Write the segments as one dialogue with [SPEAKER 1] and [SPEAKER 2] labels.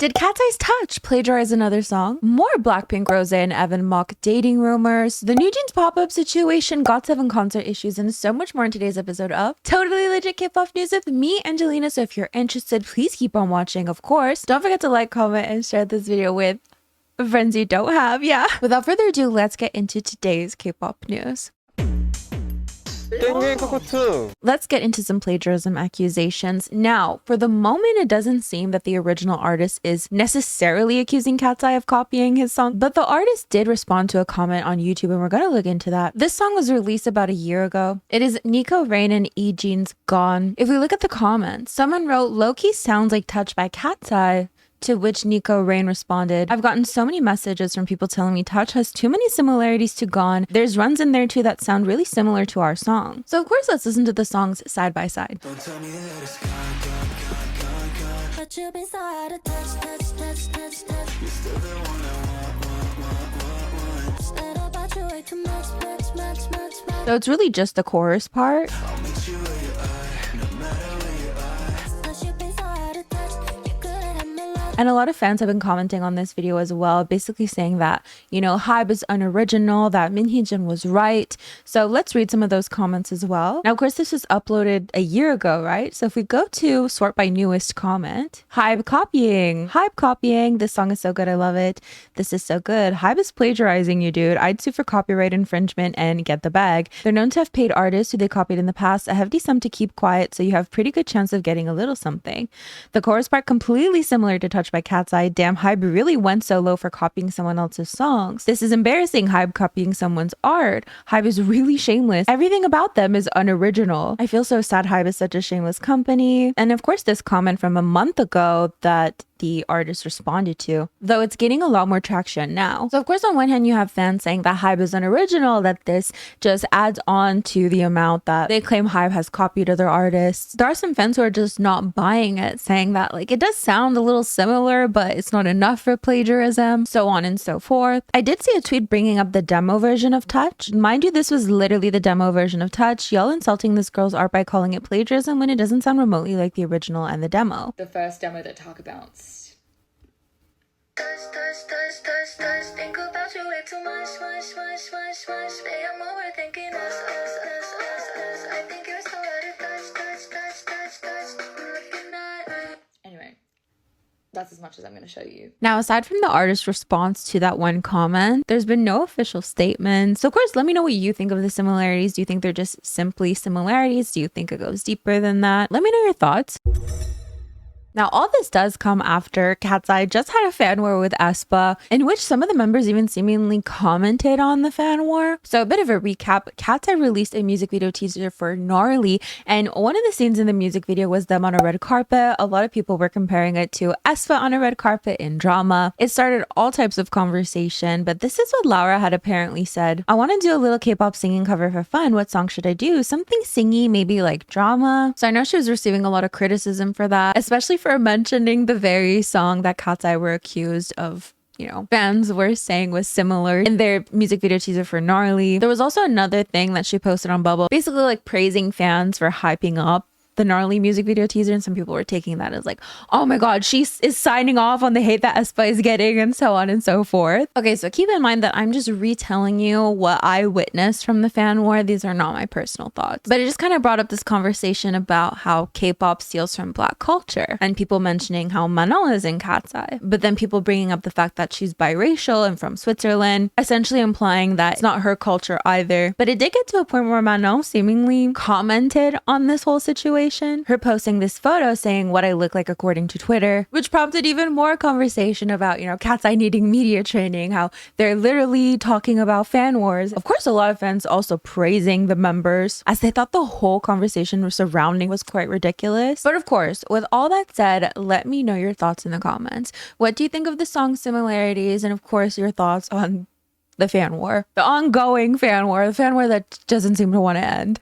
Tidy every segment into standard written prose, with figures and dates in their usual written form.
[SPEAKER 1] Did Katseye's Touch plagiarize another song? More Blackpink, Rosé, and Evan mock dating rumors, the NewJeans Pop Up situation, GOT7 concert issues, and so much more in today's episode of Totally Legit K-pop News with me, Angelina. So if you're interested, please keep on watching, of course. Don't forget to like, comment, and share this video with friends you don't have, yeah. Without further ado, let's get into today's K-pop news. Let's get into some plagiarism accusations. Now, for the moment, it doesn't seem that the original artist is necessarily accusing Katseye of copying his song, but the artist did respond to a comment on YouTube, and we're going to look into that. This song was released about a year ago. It is Nico Rain and NewJeans Gone. If we look at the comments, someone wrote, "Low-key sounds like Touch by Katseye." To which Nico Rain responded, "I've gotten so many messages from people telling me Touch has too many similarities to Gone. There's runs in there too that sound really similar to our song." So of course, let's listen to the songs side by side.
[SPEAKER 2] Don't tell me that it's gone. But you've been so out of touch. You're still the one I want. Said about you way too much.
[SPEAKER 1] So it's really just the chorus part.
[SPEAKER 2] I'll meet you where you are, no matter where you are. 'Cause you've been so out of touch. You couldn't have me love.
[SPEAKER 1] And a lot of fans have been commenting on this video as well, basically saying that, you know, Hybe is unoriginal, that Min Hee-jin was right. So let's read some of those comments as well. Now, of course, this was uploaded a year ago, right? So if we go to sort by newest comment, Hybe copying. This song is so good. I love it. This is so good. Hybe is plagiarizing you, dude. I'd sue for copyright infringement and get the bag. They're known to have paid artists who they copied in the past a hefty sum to keep quiet, so you have pretty good chance of getting a little something. The chorus part completely similar to Touch by Katseye. Damn, Hybe really went so low for copying someone else's songs. This is embarrassing, Hybe copying someone's art. Hybe is really shameless. Everything about them is unoriginal. I feel so sad Hybe is such a shameless company. And of course, this comment from a month ago that the artist responded to, though it's getting a lot more traction now. So of course, on one hand, you have fans saying that Hybe is unoriginal, that this just adds on to the amount that they claim Hybe has copied other artists. There are some fans who are just not buying it, saying that like it does sound a little similar, but it's not enough for plagiarism, so on and so forth. I did see a tweet bringing up the demo version of Touch. Mind you, this was literally the demo version of Touch. Y'all insulting this girl's art by calling it plagiarism when it doesn't sound remotely like the original and the demo.
[SPEAKER 3] The first demo that talk about.
[SPEAKER 2] Think about you way too much. Babe, I'm overthinking us. I think you're so out of touch. Looking at.
[SPEAKER 3] Anyway, that's as much as I'm going to show you.
[SPEAKER 1] Now, aside from the artist's response to that one comment, there's been no official statement. So of course, let me know what you think of the similarities. Do you think they're just simply similarities? Do you think it goes deeper than that? Let me know your thoughts. Now, all this does come after Katseye just had a fan war with aespa, in which some of the members even seemingly commented on the fan war. So a bit of a recap, Katseye released a music video teaser for Gnarly, and one of the scenes in the music video was them on a red carpet. A lot of people were comparing it to aespa on a red carpet in drama. It started all types of conversation, but this is what Lara had apparently said. "I want to do a little K-pop singing cover for fun. What song should I do? Something singy, maybe like drama." So I know she was receiving a lot of criticism for that, especially for mentioning the very song that Katseye were accused of, you know, fans were saying was similar in their music video teaser for Gnarly. There was also another thing that she posted on Bubble, basically like praising fans for hyping up the Gnarly music video teaser, and some people were taking that as like, oh my god, she is signing off on the hate that aespa is getting, and so on and so forth. Okay, so keep in mind that I'm just retelling you what I witnessed from the fan war. These are not my personal thoughts, but it just kind of brought up this conversation about how K-pop steals from Black culture, and people mentioning how Manon is in Katseye, but then people bringing up the fact that she's biracial and from Switzerland, essentially implying that it's not her culture either. But it did get to a point where Manon seemingly commented on this whole situation, her posting this photo saying what I look like according to Twitter, which prompted even more conversation about, you know, Katseye needing media training, how they're literally talking about fan wars. Of course, a lot of fans also praising the members, as they thought the whole conversation surrounding was quite ridiculous. But of course, with all that said, let me know your thoughts in the comments. What do you think of the song's similarities? And of course, your thoughts on the fan war, the ongoing fan war, the fan war that doesn't seem to want to end.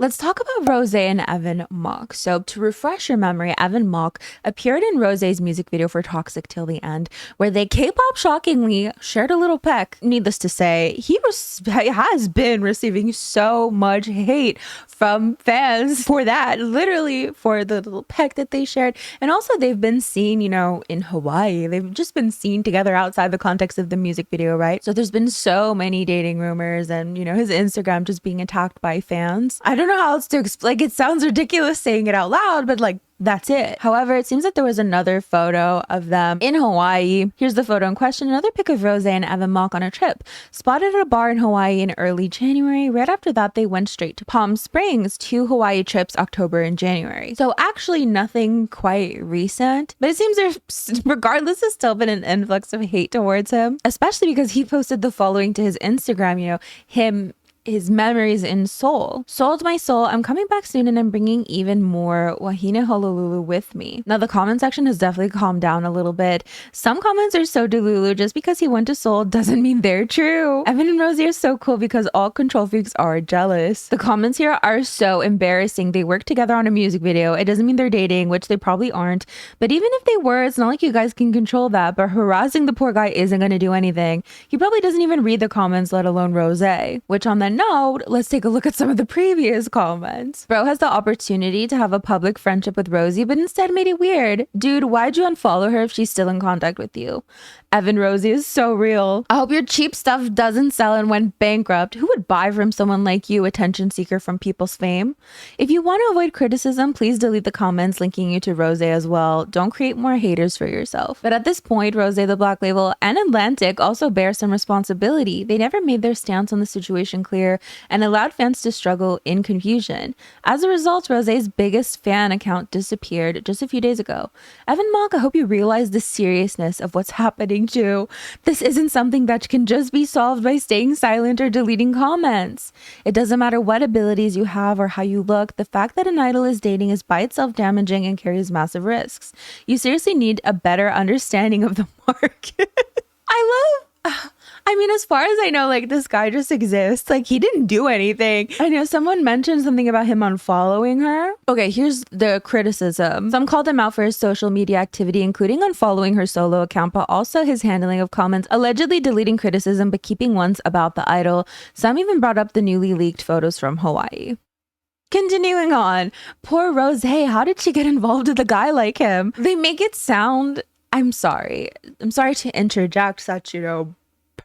[SPEAKER 1] Let's talk about Rosé and Evan Mock. So to refresh your memory, Evan Mock appeared in Rosé's music video for Toxic Till the End, where they K-pop shockingly shared a little peck. Needless to say, he has been receiving so much hate from fans for that, literally for the little peck that they shared. And also they've been seen, you know, in Hawaii. They've just been seen together outside the context of the music video, right? So there's been so many dating rumors and, you know, his Instagram just being attacked by fans. I don't know how else to explain. Like, it sounds ridiculous saying it out loud, but like, that's it. However, it seems that there was another photo of them in Hawaii. Here's the photo in question. Another pic of Rosé and Evan Mock on a trip. Spotted at a bar in Hawaii in early January. Right after that, they went straight to Palm Springs, 2 Hawaii trips, October and January. So actually nothing quite recent. But it seems there's, regardless, has still been an influx of hate towards him. Especially because he posted the following to his Instagram, you know, his memories in Seoul. Sold my soul. I'm coming back soon and I'm bringing even more Wahine Honolulu with me. Now the comment section has definitely calmed down a little bit. Some comments are so delulu. Just because he went to Seoul doesn't mean they're true. Evan and Rosé are so cool because all control freaks are jealous. The comments here are so embarrassing. They work together on a music video. It doesn't mean they're dating, which they probably aren't. But even if they were, it's not like you guys can control that. But harassing the poor guy isn't going to do anything. He probably doesn't even read the comments, let alone Rosé. Which on that note, let's take a look at some of the previous comments. Bro has the opportunity to have a public friendship with Rosie, but instead made it weird. Dude, why'd you unfollow her if she's still in contact with you? Evan Rosie is so real. I hope your cheap stuff doesn't sell and went bankrupt. Who would buy from someone like you, attention seeker from people's fame? If you want to avoid criticism, please delete the comments linking you to Rosé as well. Don't create more haters for yourself. But at this point, Rosé, the Black Label, and Atlantic also bear some responsibility. They never made their stance on the situation clear and allowed fans to struggle in confusion. As a result, Rosé's biggest fan account disappeared just a few days ago. Evan Mock, I hope you realize the seriousness of what's happening too. This isn't something that can just be solved by staying silent or deleting comments. It doesn't matter what abilities you have or how you look. The fact that an idol is dating is by itself damaging and carries massive risks. You seriously need a better understanding of the market. I mean, as far as I know, like, this guy just exists. Like, he didn't do anything. I know someone mentioned something about him unfollowing her. Okay, here's the criticism. Some called him out for his social media activity, including unfollowing her solo account, but also his handling of comments, allegedly deleting criticism, but keeping ones about the idol. Some even brought up the newly leaked photos from Hawaii. Continuing on, poor Rosé, how did she get involved with a guy like him? They make it sound, I'm sorry to interject such, you know,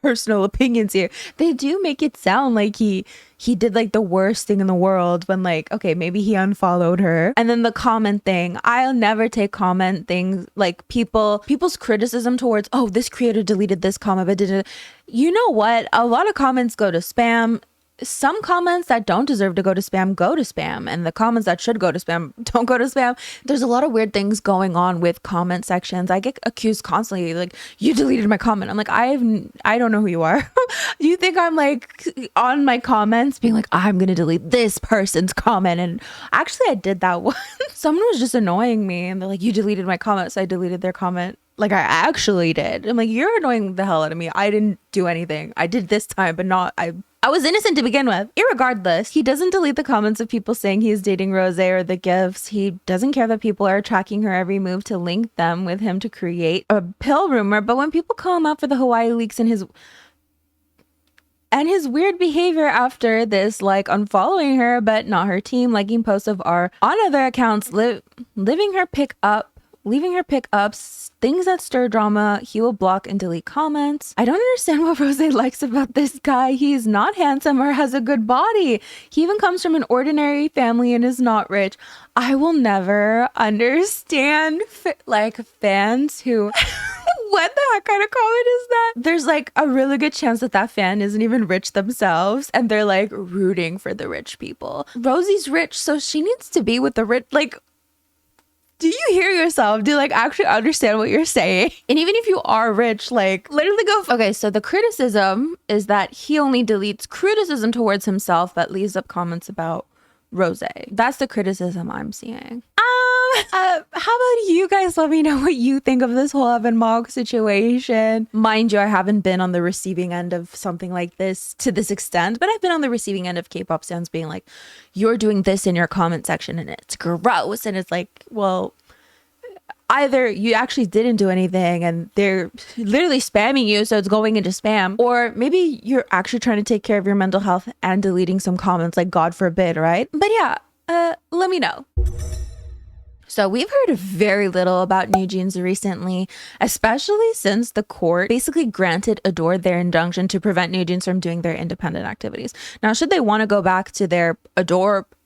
[SPEAKER 1] personal opinions here. They do make it sound like he did like the worst thing in the world when, like, okay, maybe he unfollowed her. And then the comment thing, I'll never take comment things like people's criticism towards, oh, this creator deleted this comment but didn't. You know what? A lot of comments go to spam. Some comments that don't deserve to go to spam, and the comments that should go to spam don't go to spam. There's a lot of weird things going on with comment sections. I get accused constantly, like, you deleted my comment. I'm like, I don't know who you are. You think I'm like on my comments being like, I'm gonna delete this person's comment? And actually I did that once. Someone was just annoying me and they're like, you deleted my comment, so I deleted their comment. Like, I actually did. I'm like, you're annoying the hell out of me. I didn't do anything. I did this time, but not I was innocent to begin with. Irregardless, he doesn't delete the comments of people saying he's dating Rosé or the gifts. He doesn't care that people are tracking her every move to link them with him to create a pill rumor. But when people call him out for the Hawaii leaks and his weird behavior after this, like unfollowing her but not her team, liking posts of R on other accounts, leaving her pick ups, things that stir drama, he will block and delete comments. I don't understand what Rosé likes about this guy. He's not handsome or has a good body. He even comes from an ordinary family and is not rich. I will never understand fans who what the heck kind of comment is that? There's like a really good chance that fan isn't even rich themselves and they're like rooting for the rich people. Rosie's rich, so she needs to be with the rich. Like, do you hear yourself? Do you like actually understand what you're saying? And even if you are rich, like literally go. Okay, so the criticism is that he only deletes criticism towards himself but leaves up comments about Rosé. That's the criticism I'm seeing. How about you guys let me know what you think of this whole Evan Mog situation? Mind you, I haven't been on the receiving end of something like this to this extent, but I've been on the receiving end of K-pop fans being like, you're doing this in your comment section and it's gross. And it's like, well, either you actually didn't do anything and they're literally spamming you, so it's going into spam, or maybe you're actually trying to take care of your mental health and deleting some comments, like God forbid, right? But yeah, let me know. So we've heard very little about NewJeans recently, especially since the court basically granted Adore their injunction to prevent NewJeans from doing their independent activities. Now, should they want to go back to their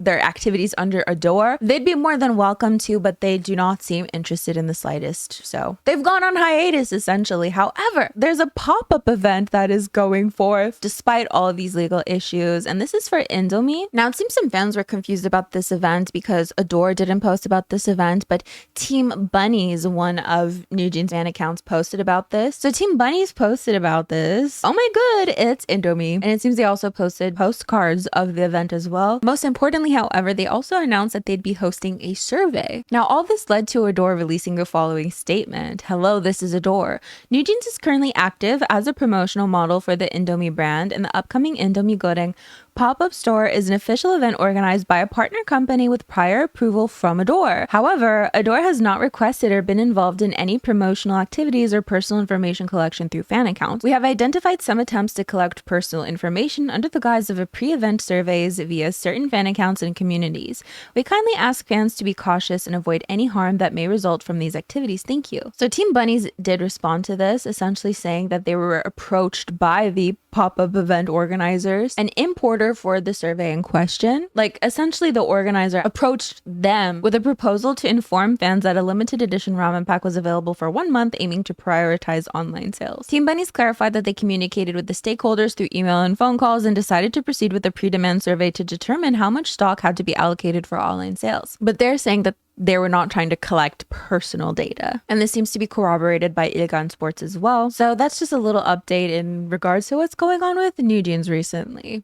[SPEAKER 1] activities under Adore, they'd be more than welcome to, but they do not seem interested in the slightest. So they've gone on hiatus, essentially. However, there's a pop-up event that is going forth despite all of these legal issues, and this is for Indomie. Now, it seems some fans were confused about this event because Adore didn't post about this event, but Team Bunnies, one of NewJeans fan accounts, posted about this. So Team Bunnies posted about this. Oh my god, it's Indomie. And it seems they also posted postcards of the event as well. Most importantly, however, they also announced that they'd be hosting a survey. Now, all this led to Adore releasing the following statement. Hello, this is Adore. NewJeans is currently active as a promotional model for the Indomie brand, and the upcoming Indomie Goreng pop-up store is an official event organized by a partner company with prior approval from Adore. However, Adore has not requested or been involved in any promotional activities or personal information collection through fan accounts. We have identified some attempts to collect personal information under the guise of a pre-event surveys via certain fan accounts and communities. We kindly ask fans to be cautious and avoid any harm that may result from these activities. Thank you. So Team Bunnies did respond to this, essentially saying that they were approached by the pop-up event organizers, an importer for the survey in question. Like, essentially the organizer approached them with a proposal to inform fans that a limited edition ramen pack was available for 1 month, aiming to prioritize online sales. Team Bunnies clarified that they communicated with the stakeholders through email and phone calls and decided to proceed with a pre-demand survey to determine how much stock had to be allocated for online sales. But they're saying that they were not trying to collect personal data. And this seems to be corroborated by Ilgan Sports as well. So that's just a little update in regards to what's going on with NewJeans recently.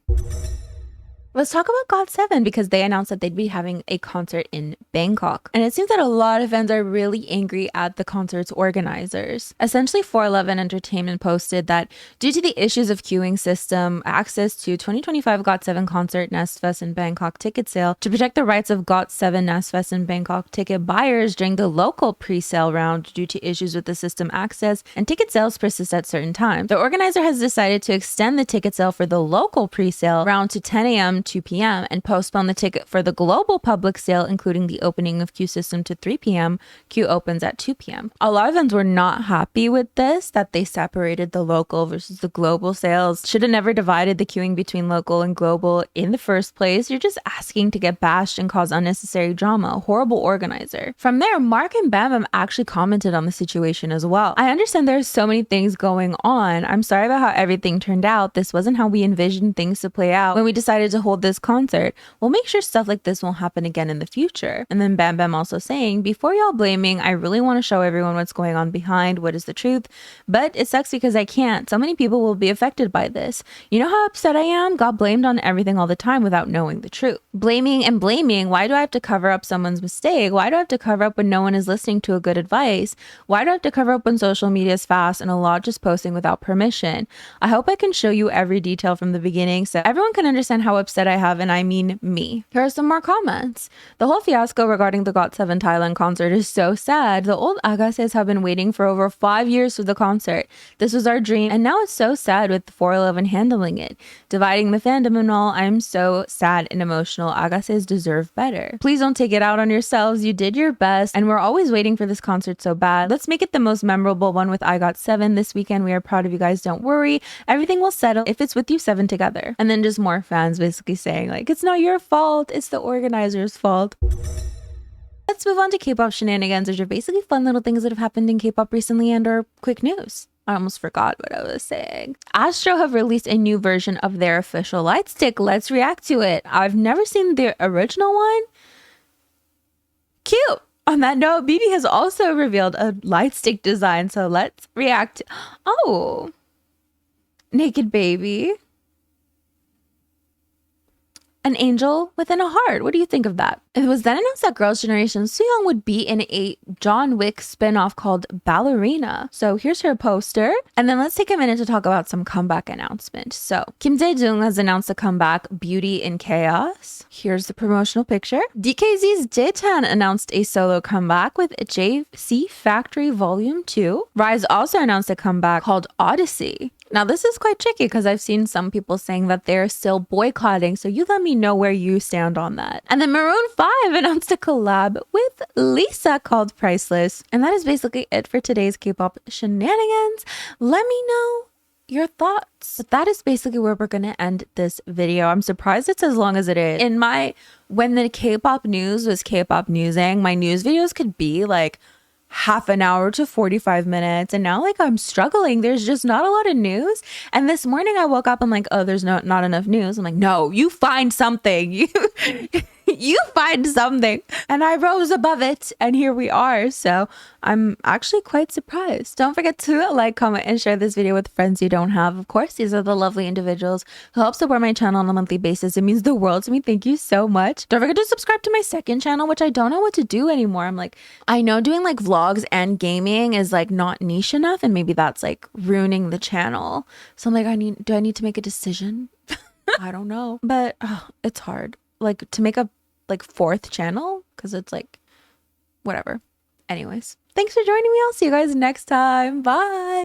[SPEAKER 1] Let's talk about GOT7 because they announced that they'd be having a concert in Bangkok. And it seems that a lot of fans are really angry at the concert's organizers. Essentially, 411 Entertainment posted that due to the issues of queuing system, access to 2025 GOT7 concert Nestfest in Bangkok ticket sale to protect the rights of GOT7 Nestfest in Bangkok ticket buyers during the local pre-sale round due to issues with the system access and ticket sales persist at certain times. The organizer has decided to extend the ticket sale for the local pre-sale round to 10 a.m. 2 p.m. and postpone the ticket for the global public sale, including the opening of queue system, to 3 p.m. Queue opens at 2 p.m. A lot of fans were not happy with this, that they separated the local versus the global sales. Should have never divided the queuing between local and global in the first place. You're just asking to get bashed and cause unnecessary drama. Horrible organizer. From there, Mark and Bambam actually commented on the situation as well. I understand there's so many things going on. I'm sorry about how everything turned out. This wasn't how we envisioned things to play out when we decided to hold this concert. We'll make sure stuff like this won't happen again in the future. And then Bam Bam also saying, before y'all blaming, I really want to show everyone what's going on behind what is the truth, but it sucks because I can't. So many people will be affected by this. You know how upset I am? Got blamed on everything all the time without knowing the truth. Blaming and blaming. Why do I have to cover up someone's mistake? Why do I have to cover up when no one is listening to a good advice? Why do I have to cover up when social media is fast and a lot just posting without permission? I hope I can show you every detail from the beginning so everyone can understand how upset I have, and I mean me. Here are some more comments. The whole fiasco regarding the GOT7 Thailand concert is so sad. The old Agases have been waiting for over 5 years for the concert. This was our dream, and now it's so sad with 411 handling it. Dividing the fandom and all, I'm so sad and emotional. Agases deserve better. Please don't take it out on yourselves. You did your best, and we're always waiting for this concert so bad. Let's make it the most memorable one with I Got 7 this weekend. We are proud of you guys. Don't worry. Everything will settle if it's with you 7 together. And then just more fans basically saying, like, it's not your fault, it's the organizer's fault. Let's move on to Kpop Shenanigans, which are basically fun little things that have happened in K-pop recently and are quick news. I almost forgot what I was saying. Astro have released a new version of their official light stick. Let's react to it. I've never seen the original one. Cute. On that note, BB has also revealed a light stick design, so let's react. Oh, naked baby. An angel within a heart. What do you think of that? It was then announced that Girls' Generation Suyoung would be in a John Wick spinoff called Ballerina. So here's her poster. And then let's take a minute to talk about some comeback announcements. So Kim Jae-jung has announced a comeback, Beauty in Chaos. Here's the promotional picture. DKZ's Jae-chan announced a solo comeback with JC Factory Volume 2. Rise also announced a comeback called Odyssey. Now, this is quite tricky because I've seen some people saying that they're still boycotting, so you let me know where you stand on that. And then Maroon 5 announced a collab with Lisa called Priceless. And that is basically it for today's Kpop Shenanigans. Let me know your thoughts. But that is basically where we're gonna end this video. I'm surprised it's as long as it is. When the K-pop news was K-pop newsing, my news videos could be like half an hour to 45 minutes, and now like I'm struggling. There's just not a lot of news. And this morning I woke up, I'm like, oh, there's not enough news. I'm like, no, you find something. You find something. And I rose above it, and here we are. So I'm actually quite surprised. Don't forget to like, comment, and share this video with friends you don't have. Of course, these are the lovely individuals who help support my channel on a monthly basis. It means the world to me. Thank you so much. Don't forget to subscribe to my second channel, which I don't know what to do anymore. I'm like, I know doing like vlogs and gaming is like not niche enough, and maybe that's like ruining the channel. So I'm like, do I need to make a decision? I don't know. But it's hard. Like to make a like fourth channel, because it's like whatever. Anyways, thanks for joining me. I'll see you guys next time. Bye.